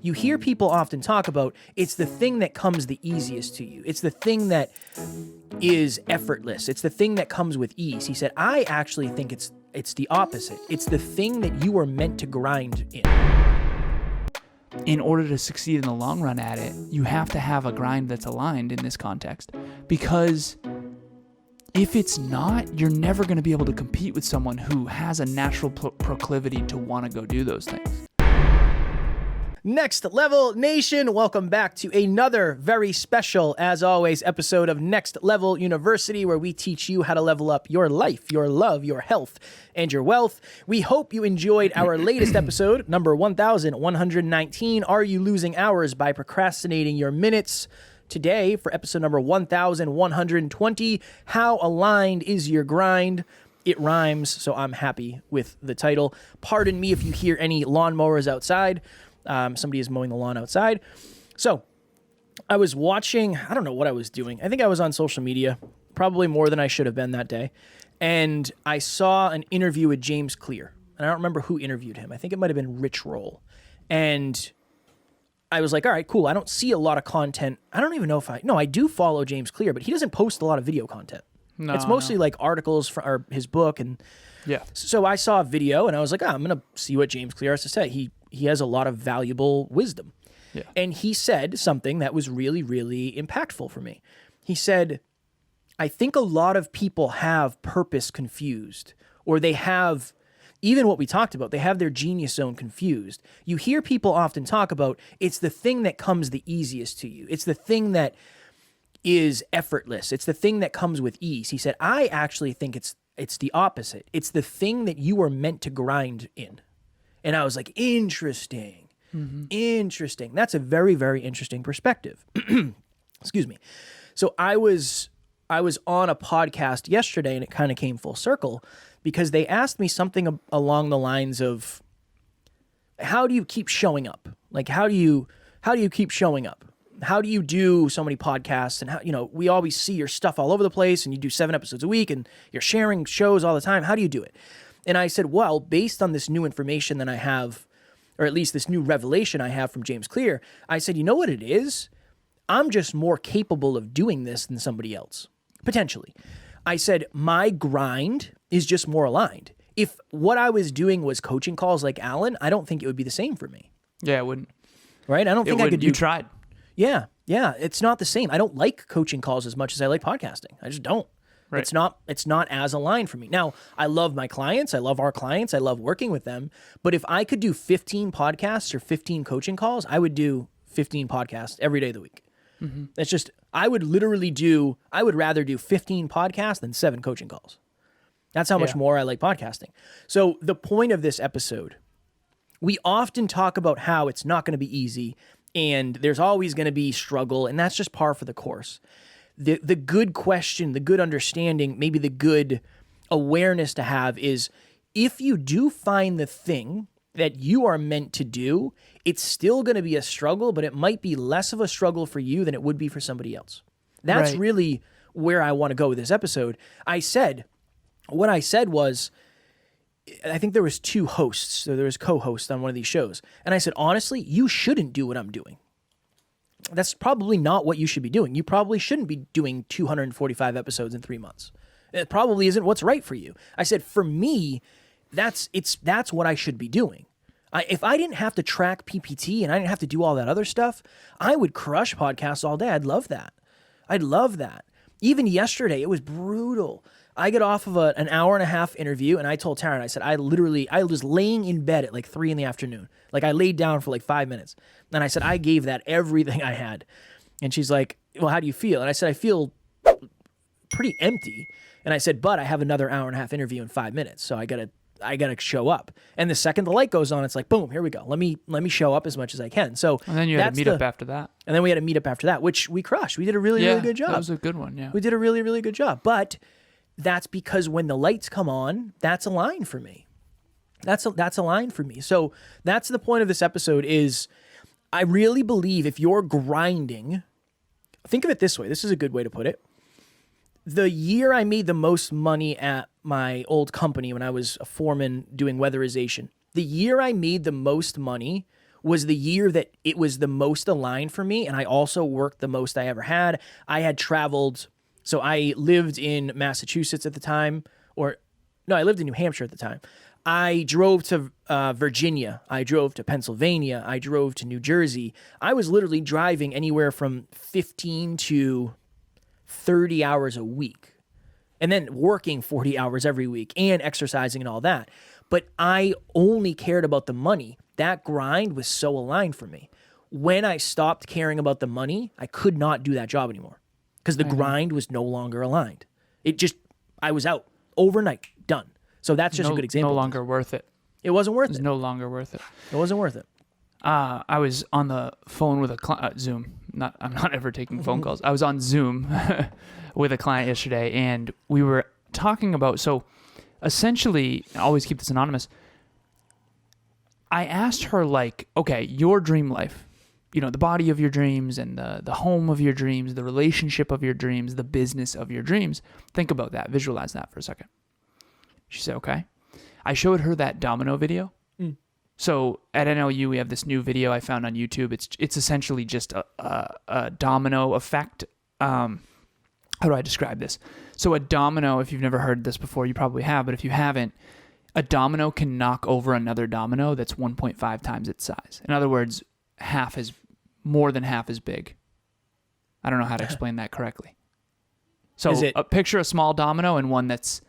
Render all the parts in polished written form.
You hear people often talk about it's the thing that comes the easiest to you. It's the thing that is effortless. It's the thing that comes with ease. He said, I actually think it's the opposite. It's the thing that you are meant to grind in. In order to succeed in the long run at it, you have to have a grind that's aligned in this context. Because if it's not, you're never going to be able to compete with someone who has a natural proclivity to want to go do those things. Next Level Nation, welcome back to another very special, as always, episode of Next Level University, where we teach you how to level up your life, your love, your health, and your wealth. We hope you enjoyed our latest episode, number 1119, Are You Losing Hours by Procrastinating Your Minutes? Today, for episode number 1120, How Aligned is Your Grind? It rhymes, so I'm happy with the title. Pardon me if you hear any lawnmowers outside. Somebody is mowing the lawn outside. So I was watching, I don't know what I was doing. I think I was on social media, probably more than I should have been that day. And I saw an interview with James Clear. And I don't remember who interviewed him. I think it might have been Rich Roll. And I was like, all right, cool. I don't see a lot of content. I don't even know if I do follow James Clear, but he doesn't post a lot of video content. No, it's mostly like articles for his book. And yeah. So I saw a video and I was like, I'm going to see what James Clear has to say. He has a lot of valuable wisdom. Yeah. And he said something that was really, really impactful for me. He said, I think a lot of people have purpose confused, or they have, even what we talked about, they have their genius zone confused. You hear people often talk about it's the thing that comes the easiest to you. It's the thing that is effortless. It's the thing that comes with ease. He said, I actually think it's the opposite. It's the thing that you are meant to grind in. And I was like, interesting, interesting. That's a very, very interesting perspective. Excuse me. So I was on a podcast yesterday, and it kind of came full circle because they asked me something along the lines of, how do you keep showing up? Like, how do you keep showing up? How do you do so many podcasts? And how, we always see your stuff all over the place, and you do 7 episodes a week, and you're sharing shows all the time. How do you do it? And I said, well, based on this new information that I have, or at least this new revelation I have from James Clear, I said, you know what it is? I'm just more capable of doing this than somebody else, potentially. I said, my grind is just more aligned. If what I was doing was coaching calls like Alan, I don't think it would be the same for me. Yeah, it wouldn't. Right? I don't think I could do... You tried. Yeah. It's not the same. I don't like coaching calls as much as I like podcasting. I just don't. Right. It's not as aligned for me. Now, I love my clients. I love our clients. I love working with them. But if I could do 15 podcasts or 15 coaching calls, I would do 15 podcasts every day of the week. Mm-hmm. It's just, I would rather do 15 podcasts than 7 coaching calls. That's how much more I like podcasting. So the point of this episode, we often talk about how it's not going to be easy and there's always going to be struggle, and that's just par for the course. The good question, the good understanding, maybe the good awareness to have is, if you do find the thing that you are meant to do, it's still going to be a struggle, but it might be less of a struggle for you than it would be for somebody else. That's really where I want to go with this episode. What I said was, I think there was 2 hosts, so there was co-hosts on one of these shows. And I said, honestly, you shouldn't do what I'm doing. That's probably not what you should be doing. You probably shouldn't be doing 245 episodes in 3 months. It probably isn't what's right for you. I said, for me, that's what I should be doing. If I didn't have to track PPT and I didn't have to do all that other stuff, I would crush podcasts all day. I'd love that. Even yesterday, it was brutal. I get off of an hour and a half interview, and I told Taryn, I said, I was laying in bed at like 3 p.m. Like, I laid down for like 5 minutes. And I said, I gave that everything I had. And she's like, well, how do you feel? And I said, I feel pretty empty. And I said, but I have another hour and a half interview in 5 minutes. So I gotta show up. And the second the light goes on, it's like, boom, here we go. Let me show up as much as I can. So, and then you had a meetup after that. And then we had a meetup after that, which we crushed. We did a really, really good job. That was a good one. Yeah. We did a really, really good job. But that's because when the lights come on, that's a line for me. That's a line for me. So that's the point of this episode is, I really believe if you're grinding, think of it this way. This is a good way to put it. The year I made the most money at my old company when I was a foreman doing weatherization, the year I made the most money was the year that it was the most aligned for me. And I also worked the most I ever had. I had traveled. So I lived in Massachusetts at the time, I lived in New Hampshire at the time. I drove to Virginia. I drove to Pennsylvania. I drove to New Jersey. I was literally driving anywhere from 15 to 30 hours a week, and then working 40 hours every week and exercising and all that. But I only cared about the money. That grind was so aligned for me. When I stopped caring about the money, I could not do that job anymore because the grind was no longer aligned. I was out overnight, done. So that's just a good example. No longer worth it. It wasn't worth it. It's no longer worth it. It wasn't worth it. I was on the phone with a Zoom. I'm not ever taking phone calls. I was on Zoom with a client yesterday, and we were talking about, so essentially, I always keep this anonymous. I asked her, like, okay, your dream life, the body of your dreams and the home of your dreams, the relationship of your dreams, the business of your dreams. Think about that. Visualize that for a second. She said, okay. I showed her that domino video. So at NLU, we have this new video I found on YouTube. It's essentially just a domino effect. How do I describe this? So a domino, if you've never heard this before, you probably have, but if you haven't, a domino can knock over another domino that's 1.5 times its size. In other words, more than half as big. I don't know how to explain that correctly. So picture a small domino and one that's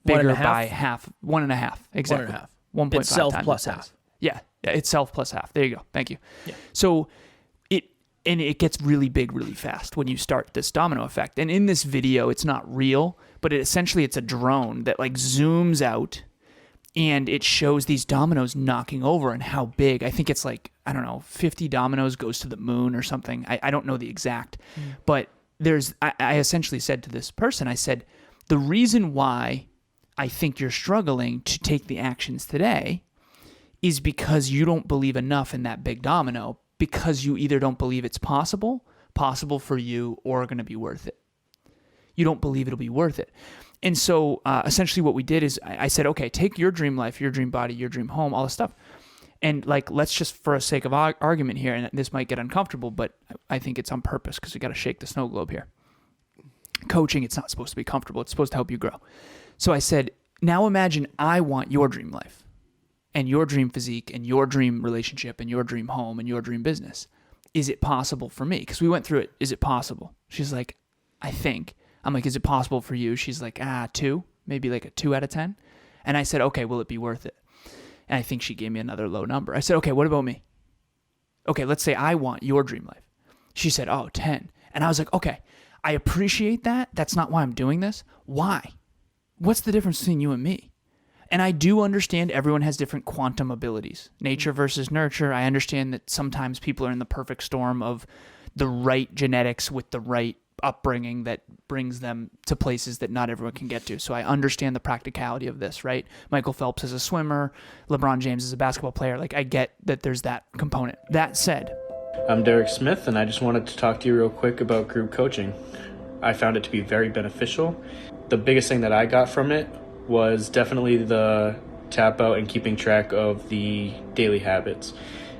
bigger by half, 1.5, exactly. 1.5. 1.5 itself times plus its half. size. Yeah, itself plus half. There you go. Thank you. Yeah. So it gets really big really fast when you start this domino effect. And in this video, it's not real, but essentially it's a drone that like zooms out and it shows these dominoes knocking over and how big. I think it's like, 50 dominoes goes to the moon or something. I don't know the exact, but I essentially said to this person, I said, the reason why I think you're struggling to take the actions today is because you don't believe enough in that big domino, because you either don't believe it's possible for you, or going to be worth it. You don't believe it'll be worth it. And so essentially what we did is I said, okay, take your dream life, your dream body, your dream home, all this stuff. And like, let's just, for a sake of argument here, and this might get uncomfortable, but I think it's on purpose because we got to shake the snow globe here. Coaching, it's not supposed to be comfortable. It's supposed to help you grow. So I said, now imagine I want your dream life and your dream physique and your dream relationship and your dream home and your dream business. Is it possible for me? Because we went through it. Is it possible? She's like, I think. I'm like, is it possible for you? She's like, 2, maybe like a 2 out of 10. And I said, okay, will it be worth it? And I think she gave me another low number. I said, okay, what about me? Okay, let's say I want your dream life. She said, 10. And I was like, okay, I appreciate that. That's not why I'm doing this. Why? What's the difference between you and me? And I do understand everyone has different quantum abilities. Nature versus nurture. I understand that sometimes people are in the perfect storm of the right genetics with the right upbringing that brings them to places that not everyone can get to. So I understand the practicality of this, right? Michael Phelps is a swimmer. LeBron James is a basketball player. Like, I get that there's that component. That said, I'm Derek Smith, and I just wanted to talk to you real quick about group coaching. I found it to be very beneficial. The biggest thing that I got from it was definitely the tap out and keeping track of the daily habits.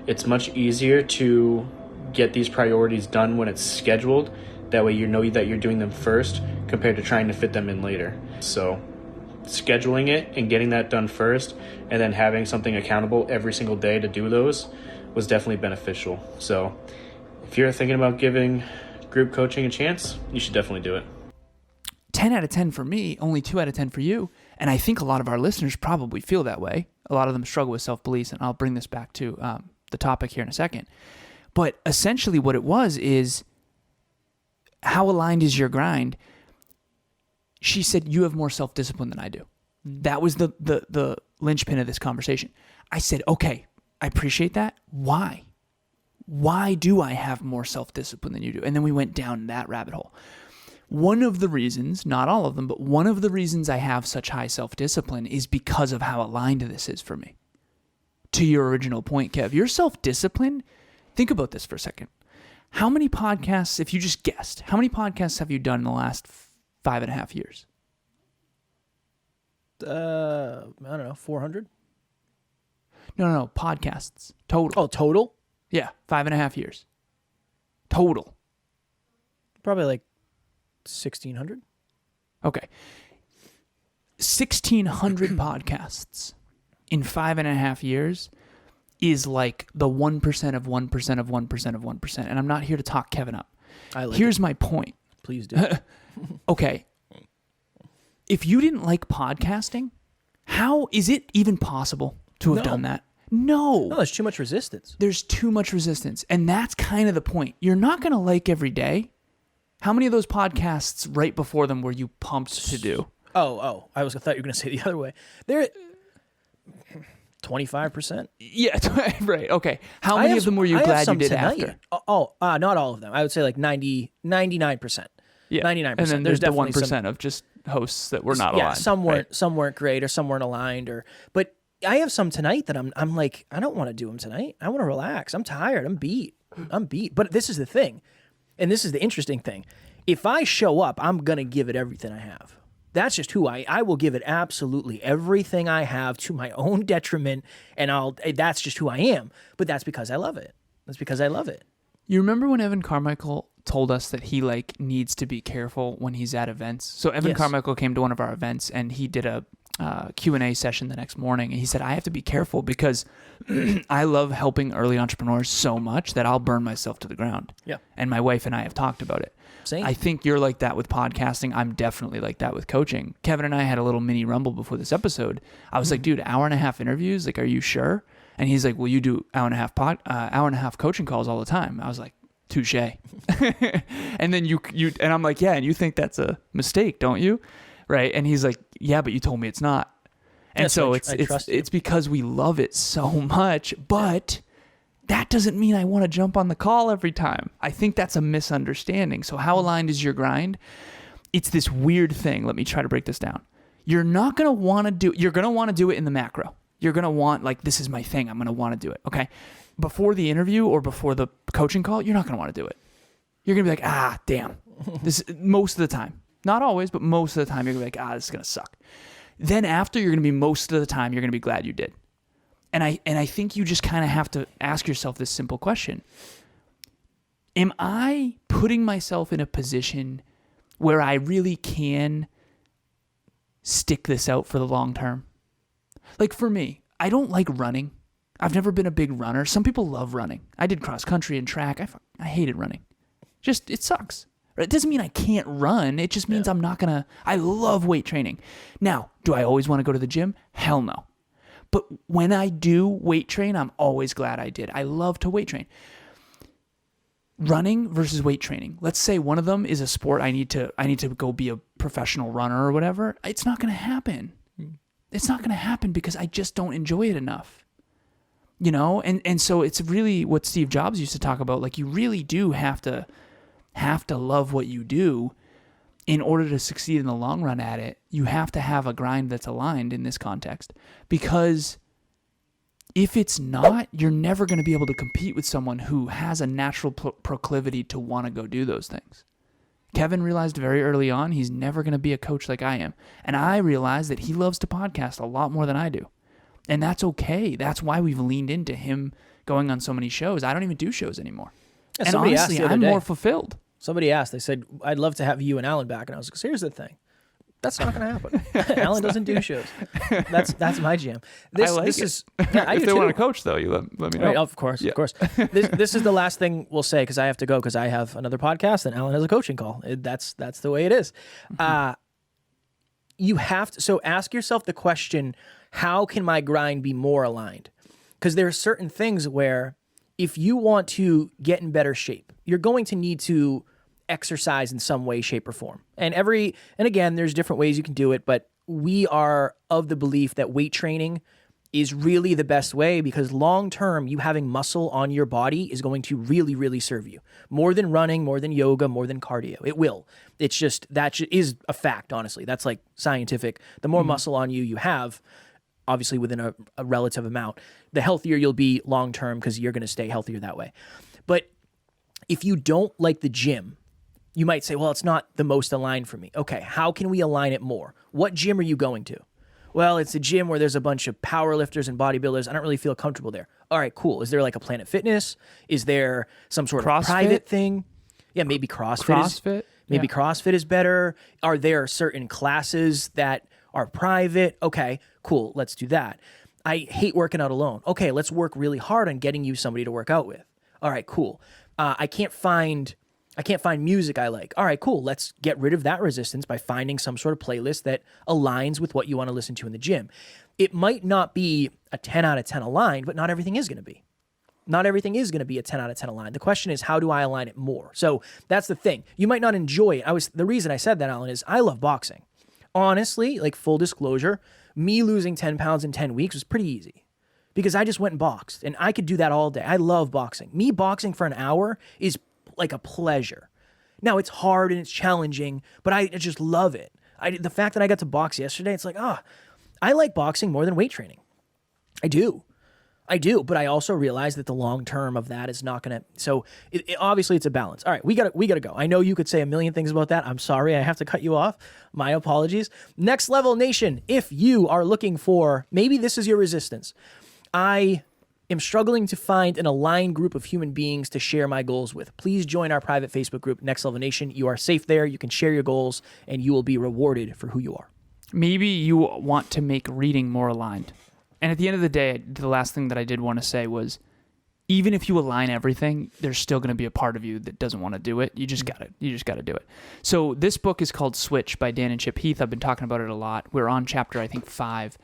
It's much easier to get these priorities done when it's scheduled. That way you know that you're doing them first compared to trying to fit them in later. So scheduling it and getting that done first, and then having something accountable every single day to do those, was definitely beneficial. So if you're thinking about giving group coaching a chance, you should definitely do it. 10 out of 10 for me, only 2 out of 10 for you. And I think a lot of our listeners probably feel that way. A lot of them struggle with self-belief, and I'll bring this back to the topic here in a second. But essentially what it was is, how aligned is your grind? She said, you have more self-discipline than I do. That was the linchpin of this conversation. I said, okay, I appreciate that. Why? Why do I have more self-discipline than you do? And then we went down that rabbit hole. One of the reasons, not all of them, but one of the reasons I have such high self-discipline is because of how aligned this is for me. To your original point, Kev, your self-discipline, think about this for a second. How many podcasts, if you just guessed, how many podcasts have you done in the last 5.5 years? I don't know, 400? No, podcasts. Total. Oh, total? Yeah, 5.5 years. Total. Probably like 1,600. Okay. 1,600 podcasts in 5.5 years is like the 1% of 1% of 1% of 1%. And I'm not here to talk Kevin up. Here's my point. Please do. Okay. If you didn't like podcasting, how is it even possible to have done that? No, there's too much resistance. There's too much resistance. And that's kind of the point. You're not going to like every day. How many of those podcasts right before them were you pumped to do? Oh, I thought you were going to say the other way. They're 25%. Yeah, right. Okay. How many of them were you glad you did tonight. after? Not all of them. I would say like 99%. Yeah. 99%. And then there's the definitely 1% of just hosts that were not aligned. Yeah, some weren't great or some weren't aligned but I have some tonight that I'm like, I don't want to do them tonight. I want to relax. I'm tired. I'm beat. But this is the thing. And this is the interesting thing. If I show up, I'm going to give it everything I have. That's just who I will give it absolutely everything I have to my own detriment. And that's just who I am. But that's because I love it. That's because I love it. You remember when Evan Carmichael told us that he needs to be careful when he's at events? So Evan Carmichael came to one of our events and he did a Q&A session the next morning. And he said, I have to be careful because I love helping early entrepreneurs so much that I'll burn myself to the ground. Yeah. And my wife and I have talked about it. Same. I think you're like that with podcasting. I'm definitely like that with coaching. Kevin and I had a little mini rumble before this episode. I was like, dude, 1.5 interviews? Like, are you sure? And he's like, well, you do 1.5 coaching calls all the time. I was like, touche. And then and I'm like, yeah, and you think that's a mistake, don't you? Right? And he's like, yeah, but you told me it's not. And yes, so it's because we love it so much, but that doesn't mean I want to jump on the call every time. I think that's a misunderstanding. So how aligned is your grind? It's this weird thing. Let me try to break this down. You're going to want to do it in the macro. You're going to want, like, this is my thing. I'm going to want to do it. Okay. Before the interview or before the coaching call, you're not going to want to do it. You're going to be like, damn. This most of the time. Not always, but most of the time you're going to be like, this is going to suck. Then after, you're going to be most of the time, you're going to be glad you did. And I think you just kind of have to ask yourself this simple question. Am I putting myself in a position where I really can stick this out for the long term? Like for me, I don't like running. I've never been a big runner. Some people love running. I did cross country and track. I hated running. Just, it sucks. It doesn't mean I can't run. It just means I'm not going to. I love weight training. Now, do I always want to go to the gym? Hell no. But when I do weight train, I'm always glad I did. I love to weight train. Running versus weight training. Let's say one of them is a sport I need to go be a professional runner or whatever. It's not going to happen. It's not going to happen because I just don't enjoy it enough. You know? And so it's really what Steve Jobs used to talk about. Like, you really do have to love what you do in order to succeed in the long run at it. You have to have a grind that's aligned in this context, because if it's not, you're never going to be able to compete with someone who has a natural proclivity to want to go do those things. Kevin realized very early on he's never going to be a coach like I am. And I realized that he loves to podcast a lot more than I do. And that's okay. That's why we've leaned into him going on so many shows. I don't even do shows anymore. And honestly, I'm more fulfilled. Somebody asked, they said, I'd love to have you and Alan back. And I was like, here's the thing. That's not going to happen. Alan doesn't do shows. That's my jam. If they want to coach, though, you let me know. Right, of course. This is the last thing we'll say, because I have to go, because I have another podcast and Alan has a coaching call. That's the way it is. You have to. So ask yourself the question: how can my grind be more aligned? Because there are certain things where, if you want to get in better shape, you're going to need to exercise in some way, shape, or form. And again, there's different ways you can do it, but we are of the belief that weight training is really the best way, because long-term, you having muscle on your body is going to really, really serve you. More than running, more than yoga, more than cardio. It will. It's just, that is a fact, honestly. That's like scientific. The more muscle on you have, obviously within a relative amount, the healthier you'll be long-term, because you're going to stay healthier that way. But if you don't like the gym, you might say, well, it's not the most aligned for me. Okay, how can we align it more? What gym are you going to? Well, it's a gym where there's a bunch of power lifters and bodybuilders. I don't really feel comfortable there. All right, cool. Is there like a Planet Fitness? Is there some sort CrossFit? of private thing? Yeah, maybe CrossFit. Maybe CrossFit is better. Are there certain classes that are private? Okay, cool. Let's do that. I hate working out alone. Okay, let's work really hard on getting you somebody to work out with. All right, cool. I can't find music I like. All right, cool. Let's get rid of that resistance by finding some sort of playlist that aligns with what you want to listen to in the gym. It might not be a 10 out of 10 aligned, but not everything is going to be. Not everything is going to be a 10 out of 10 aligned. The question is, how do I align it more? So that's the thing. You might not enjoy it. The reason I said that, Alan, is I love boxing. Honestly, like full disclosure, me losing 10 pounds in 10 weeks was pretty easy because I just went and boxed and I could do that all day. I love boxing. Me boxing for an hour is like a pleasure. Now it's hard and it's challenging, but I just love it. The fact that I got to box yesterday, it's like, I like boxing more than weight training. I do, but I also realize that the long term of that is not going to. So obviously, it's a balance. All right, we got to go. I know you could say a million things about that. I'm sorry, I have to cut you off. My apologies. Next Level Nation, if you are looking for, maybe this is your resistance. I am struggling to find an aligned group of human beings to share my goals with. Please join our private Facebook group, Next Level Nation. You are safe there. You can share your goals, and you will be rewarded for who you are. Maybe you want to make reading more aligned. And at the end of the day, the last thing that I did want to say was, even if you align everything, there's still going to be a part of you that doesn't want to do it. You just got to do it. So this book is called Switch by Dan and Chip Heath. I've been talking about it a lot. We're on chapter, I think, 5.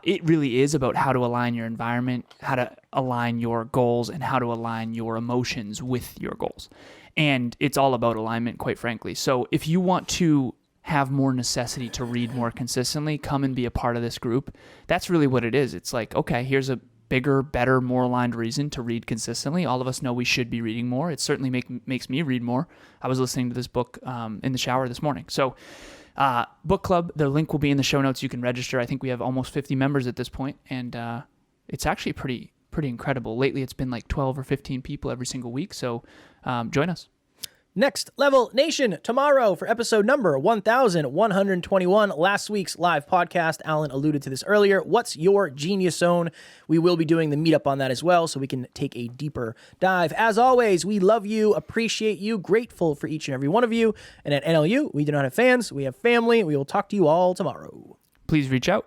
It really is about how to align your environment, how to align your goals, and how to align your emotions with your goals. And it's all about alignment, quite frankly. So if you want to have more necessity to read more consistently, come and be a part of this group. That's really what it is. It's like, okay, here's a bigger, better, more aligned reason to read consistently. All of us know we should be reading more. It certainly makes me read more. I was listening to this book in the shower this morning. So book club, the link will be in the show notes. You can register. I think we have almost 50 members at this point, and it's actually pretty incredible. Lately, it's been like 12 or 15 people every single week. So join us. Next Level Nation, tomorrow for episode number 1121, last week's live podcast. Alan alluded to this earlier. What's your genius zone? We will be doing the meetup on that as well, so we can take a deeper dive. As always, we love you, appreciate you, grateful for each and every one of you. And at NLU, we do not have fans, we have family. We will talk to you all tomorrow. Please reach out.